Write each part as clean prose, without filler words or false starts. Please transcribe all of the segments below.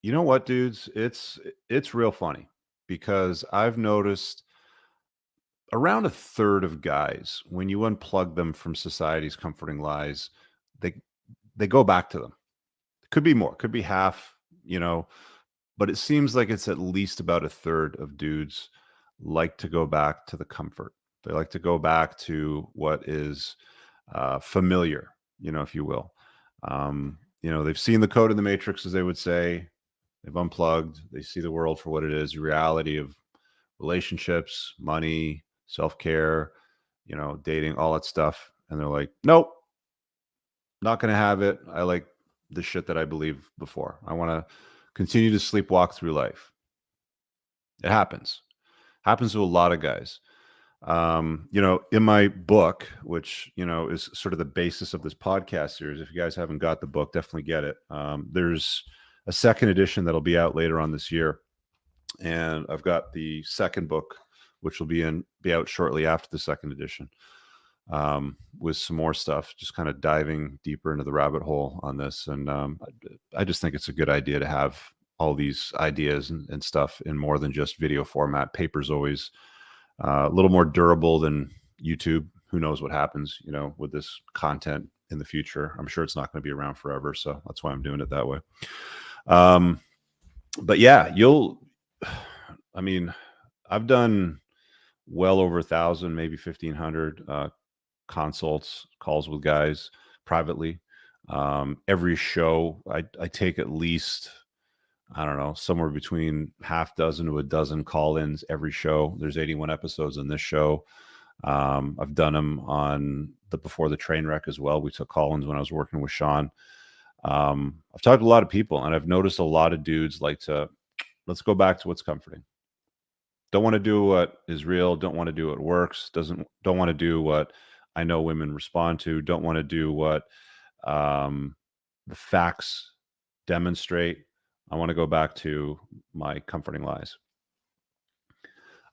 You know what, dudes? It's real funny because I've noticed around a third of guys, when you unplug them from society's comforting lies, they they go back to them. Could be more, could be half, you know, but it seems like it's at least about a third of dudes like to go back to the comfort. They like to go back to what is familiar, if you will. They've seen the code in the matrix, as they would say. They've unplugged. They see the world for what it is, the reality of relationships, money, self-care, dating, all that stuff. And they're like, nope, not going to have it. I like the shit that I believed before. I want to continue to sleepwalk through life. It happens to a lot of guys. In my book, which, is sort of the basis of this podcast series, if you guys haven't got the book, definitely get it. There's a second edition that'll be out later on this year. And I've got the second book, which will be out shortly after the second edition, with some more stuff, just kind of diving deeper into the rabbit hole on this. And I just think it's a good idea to have all these ideas and stuff in more than just video format. Paper's always a little more durable than YouTube. Who knows what happens, with this content in the future. I'm sure it's not going to be around forever. So that's why I'm doing it that way. But yeah, I've done well over 1,000, maybe 1,500 calls with guys privately. Every show I take at least, I don't know, somewhere between half dozen to a dozen call-ins every show. There's 81 episodes in this show. I've done them on the Before the Train Wreck as well. We took call-ins when I was working with Sean. I've talked to a lot of people, and I've noticed a lot of dudes like to, let's go back to what's comforting. Don't want to do what is real. Don't want to do what works. Don't want to do what I know women respond to. Don't want to do what the facts demonstrate. I want to go back to my comforting lies.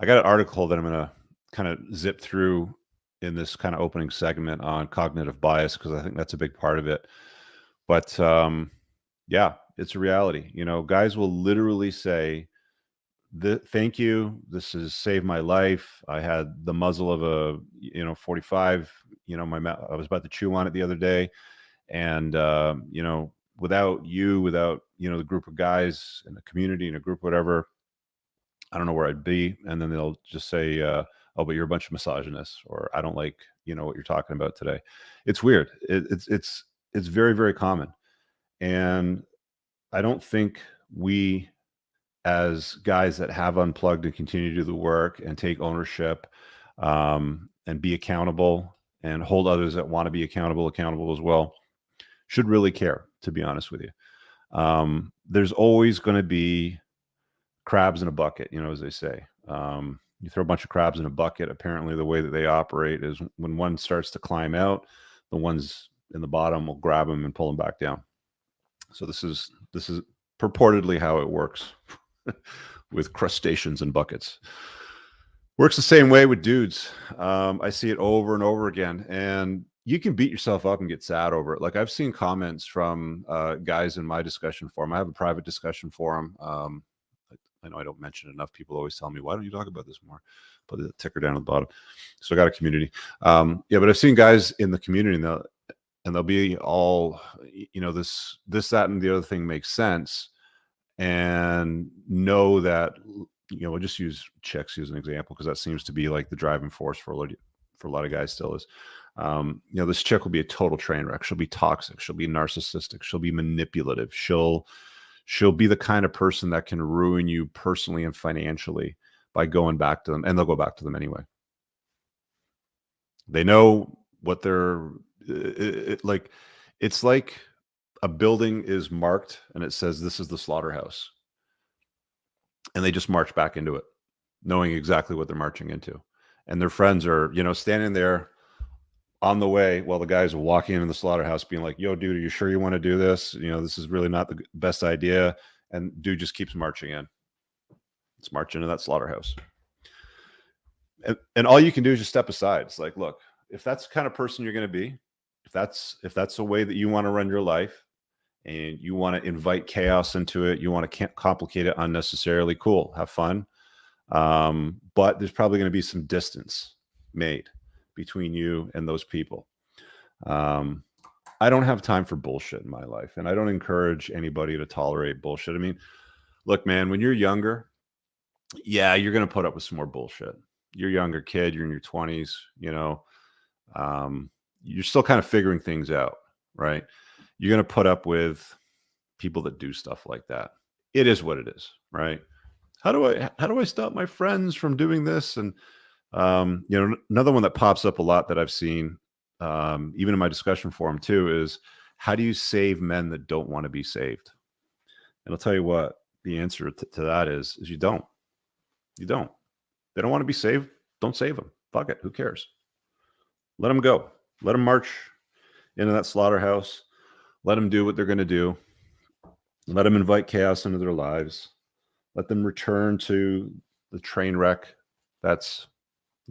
I got an article that I'm going to kind of zip through in this kind of opening segment on cognitive bias, because I think that's a big part of it. But yeah, it's a reality. Guys will literally say, thank you. This has saved my life. I had the muzzle of a 45. I was about to chew on it the other day, and without the group of guys in the community, in a group, whatever, I don't know where I'd be. And then they'll just say, oh, but you're a bunch of misogynists, or I don't like what you're talking about today. It's weird. It's very, very common, and I don't think we, as guys that have unplugged and continue to do the work and take ownership, and be accountable and hold others that want to be accountable as well, should really care, to be honest with you. There's always going to be crabs in a bucket, as they say. You throw a bunch of crabs in a bucket. Apparently the way that they operate is when one starts to climb out, the ones in the bottom will grab them and pull them back down. So this is purportedly how it works with crustaceans and buckets. Works the same way with dudes. I see it over and over again, and you can beat yourself up and get sad over it. Like, I've seen comments from guys in my discussion forum. I have a private discussion forum. I know I don't mention it enough. People always tell me, why don't you talk about this more? Put the ticker down at the bottom. So I got a community. But I've seen guys in the community, and they'll be all, this, that, and the other thing makes sense. And know that, we'll just use chicks as an example, because that seems to be like the driving force for a lot of guys still is. This chick will be a total train wreck. She'll be toxic. She'll be narcissistic. She'll be manipulative. She'll be the kind of person that can ruin you personally and financially by going back to them, and they'll go back to them anyway. They know what they're like. It's like a building is marked and it says, this is the slaughterhouse. And they just march back into it, knowing exactly what they're marching into. And their friends are, standing there on the way while the guys are walking into the slaughterhouse being like, yo, dude, are you sure you want to do this? This is really not the best idea. And dude just keeps marching in. It's marching into that slaughterhouse. And all you can do is just step aside. It's like, look, if that's the kind of person you're going to be, if that's the way that you want to run your life, and you want to invite chaos into it, you want to complicate it unnecessarily, cool, have fun. But there's probably going to be some distance made between you and those people. I don't have time for bullshit in my life, and I don't encourage anybody to tolerate bullshit. I mean, look, man, when you're younger, yeah, you're going to put up with some more bullshit. You're a younger kid, you're in your 20s, you're still kind of figuring things out, right? You're going to put up with people that do stuff like that. It is what it is, right? How do I stop my friends from doing this? And another one that pops up a lot that I've seen, even in my discussion forum too, is how do you save men that don't want to be saved? And I'll tell you what the answer to that is you don't. You don't. They don't want to be saved. Don't save them. Fuck it. Who cares? Let them go. Let them march into that slaughterhouse. Let them do what they're going to do. Let them invite chaos into their lives. Let them return to the train wreck that's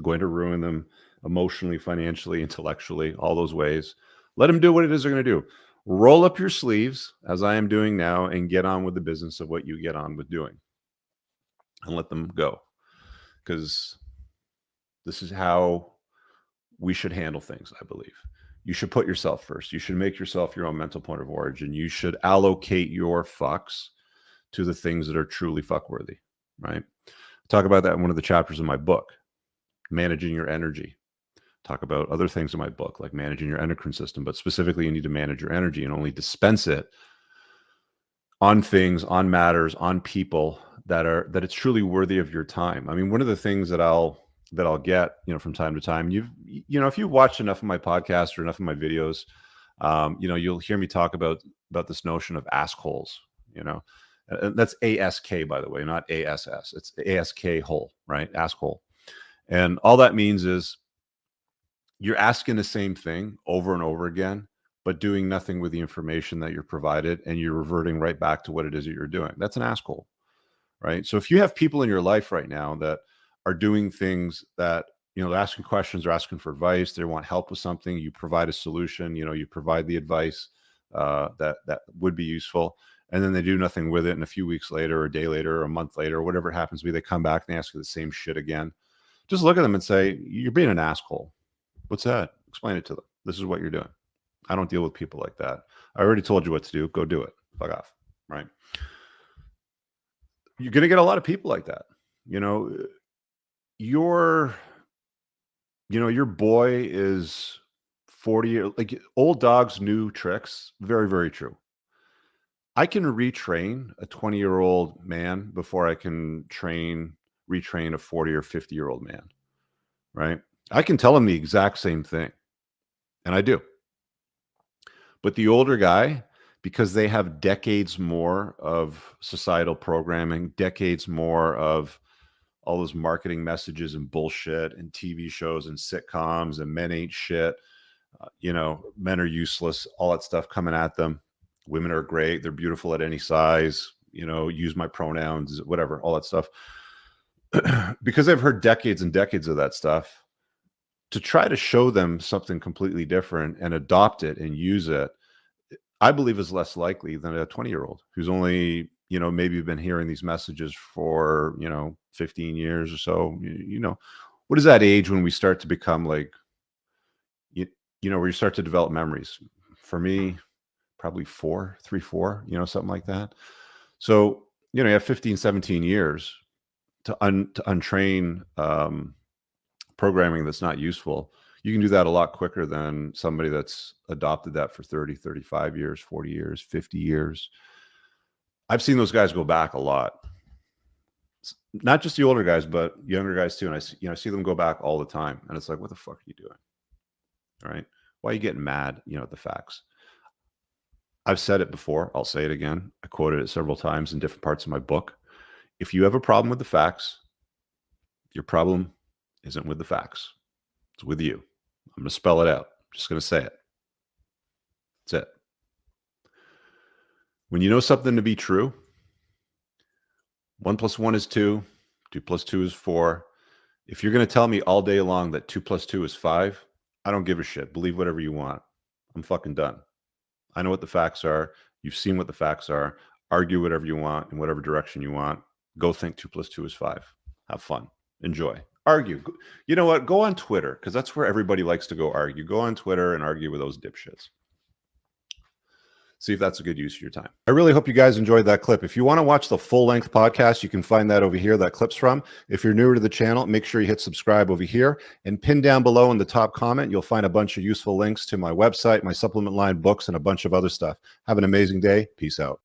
going to ruin them emotionally, financially, intellectually, all those ways. Let them do what it is they're going to do. Roll up your sleeves, as I am doing now, and get on with the business of what you get on with doing. And let them go. Because this is how we should handle things, I believe. You should put yourself first. You should make yourself your own mental point of origin. You should allocate your fucks to the things that are truly fuckworthy, right? Talk about that in one of the chapters of my book, Managing Your Energy. Talk about other things in my book, like managing your endocrine system, but specifically you need to manage your energy and only dispense it on things, on matters, on people that it's truly worthy of your time. I mean, one of the things that I'll get, from time to time, if you've watched enough of my podcast or enough of my videos, you'll hear me talk about this notion of assholes, and that's ASK, by the way, not ASS. It's ASK hole, right? Asshole. And all that means is you're asking the same thing over and over again, but doing nothing with the information that you're provided, and you're reverting right back to what it is that you're doing. That's an asshole, right? So if you have people in your life right now that are doing things that, they're asking questions, they're asking for advice, they want help with something, you provide a solution, you provide the advice that would be useful, and then they do nothing with it, and a few weeks later, or a day later, or a month later, or whatever it happens to be, they come back and they ask you the same shit again. Just look at them and say, you're being an asshole. What's that? Explain it to them. This is what you're doing. I don't deal with people like that. I already told you what to do. Go do it. Fuck off. Right? You're going to get a lot of people like that. Your boy is 40, like old dogs, new tricks. Very, very true. I can retrain a 20-year-old man before I can retrain a 40 or 50-year-old man. Right? I can tell him the exact same thing. And I do. But the older guy, because they have decades more of societal programming, decades more of all those marketing messages and bullshit and TV shows and sitcoms and men ain't shit, men are useless, all that stuff coming at them. Women are great. They're beautiful at any size, use my pronouns, whatever, all that stuff. Because I've heard decades and decades of that stuff, to try to show them something completely different and adopt it and use it, I believe is less likely than a 20-year-old who's only, maybe been hearing these messages for, 15 years or so. What is that age when we start to become like, where you start to develop memories? For me, probably 4, something like that. So, you have 15, 17 years to untrain programming that's not useful. You can do that a lot quicker than somebody that's adopted that for 30, 35 years, 40 years, 50 years. I've seen those guys go back a lot. Not just the older guys, but younger guys too. And I see them go back all the time. And it's like, what the fuck are you doing? All right. Why are you getting mad, at the facts? I've said it before. I'll say it again. I quoted it several times in different parts of my book. If you have a problem with the facts, your problem isn't with the facts. It's with you. I'm going to spell it out. I'm just going to say it. That's it. When you know something to be true, 1 + 1 is 2, 2 + 2 is 4. If you're going to tell me all day long that 2 + 2 is 5, I don't give a shit. Believe whatever you want. I'm fucking done. I know what the facts are. You've seen what the facts are. Argue whatever you want in whatever direction you want. Go think 2 + 2 is 5. Have fun. Enjoy. Argue. You know what? Go on Twitter, because that's where everybody likes to go argue. Go on Twitter and argue with those dipshits. See if that's a good use of your time. I really hope you guys enjoyed that clip. If you want to watch the full-length podcast, you can find that over here, that clip's from. If you're newer to the channel, make sure you hit subscribe over here. And pinned down below in the top comment, you'll find a bunch of useful links to my website, my supplement line, books, and a bunch of other stuff. Have an amazing day. Peace out.